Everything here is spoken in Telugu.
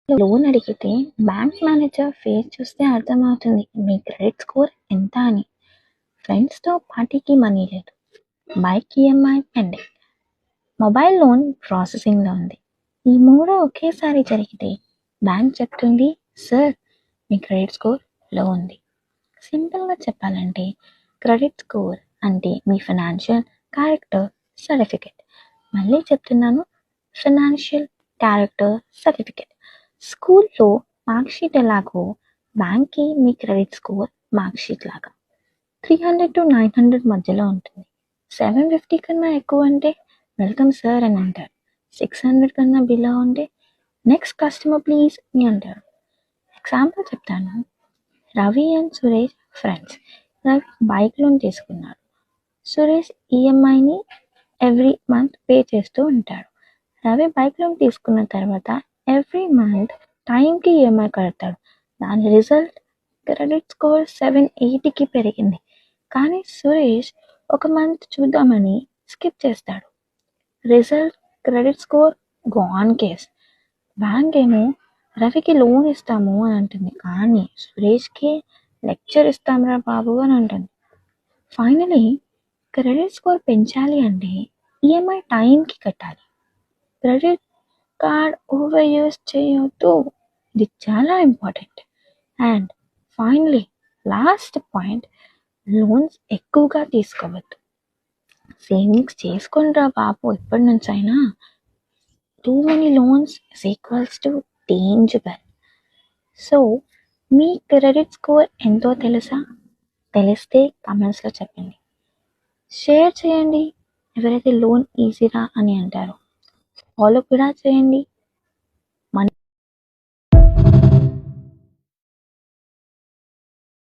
లోన్ అడిగితే బ్యాంక్ మేనేజర్ ఫేస్ చూస్తే అర్థమవుతుంది మీ క్రెడిట్ స్కోర్ ఎంత అని. ఫ్రెండ్స్తో పార్టీకి మనీ లేదు, bike EMI pending, mobile loan ప్రాసెసింగ్లో ఉంది. ఈ మూడు ఒకేసారి జరిగితే బ్యాంక్ చెప్తుంది, సార్ మీ క్రెడిట్ స్కోర్ లో ఉంది. సింపుల్గా చెప్పాలంటే క్రెడిట్ స్కోర్ అంటే మీ ఫైనాన్షియల్ క్యారెక్టర్ సర్టిఫికెట్. మళ్ళీ చెప్తున్నాను, ఫైనాన్షియల్ క్యారెక్టర్ సర్టిఫికెట్. స్కూల్లో మార్క్షీట్ ఎలాగో బ్యాంక్కి మీ క్రెడిట్ స్కోర్ మార్క్షీట్ లాగా. 300 to 900 మధ్యలో ఉంటుంది. 750 కన్నా ఎక్కువ అంటే వెల్కమ్ సార్ అని అంటారు. 600 కన్నా బిలో ఉంటే నెక్స్ట్ కస్టమర్ ప్లీజ్ అని అంటారు. ఎగ్జాంపుల్ చెప్తాను. Ravi and Suresh friends. Ravi bike loan తీసుకున్నాడు. సురేష్ ఈఎంఐని ఎవ్రీ మంత్ పే చేస్తూ ఉంటాడు. రవి బైక్ లోన్ తీసుకున్న తర్వాత ఎవ్రీ మంత్ టైంకి ఈఎంఐ కడతాడు. దాని రిజల్ట్ క్రెడిట్ స్కోర్ 780కి పెరిగింది. కానీ సురేష్ ఒక మంత్ చూద్దామని స్కిప్ చేస్తాడు. Result credit score gone case. Bank ఏమో రవికి లోన్ ఇస్తాము అని అంటుంది, కానీ సురేష్కి లెక్చర్ ఇస్తాంరా బాబు అని అంటుంది. ఫైనలీ క్రెడిట్ స్కోర్ పెంచాలి అంటే ఈఎంఐ టైంకి కట్టాలి. క్రెడిట్ కార్డ్ ఓవర్ యూస్ చేయొద్దు, ఇది చాలా important. And finally last point, loans ఎక్కువగా తీసుకోవద్దు. సేవింగ్స్ చేసుకొనిరా బాబు ఎప్పటి నుంచైనా. Too many loans is equals to danger. So me credit score ఎంతో తెలుసా? తెలిస్తే కామెంట్స్లో చెప్పండి, షేర్ చేయండి. ఎవరైతే లోన్ ఈజీరా అని అంటారో ఫాలో కూడా చేయండి.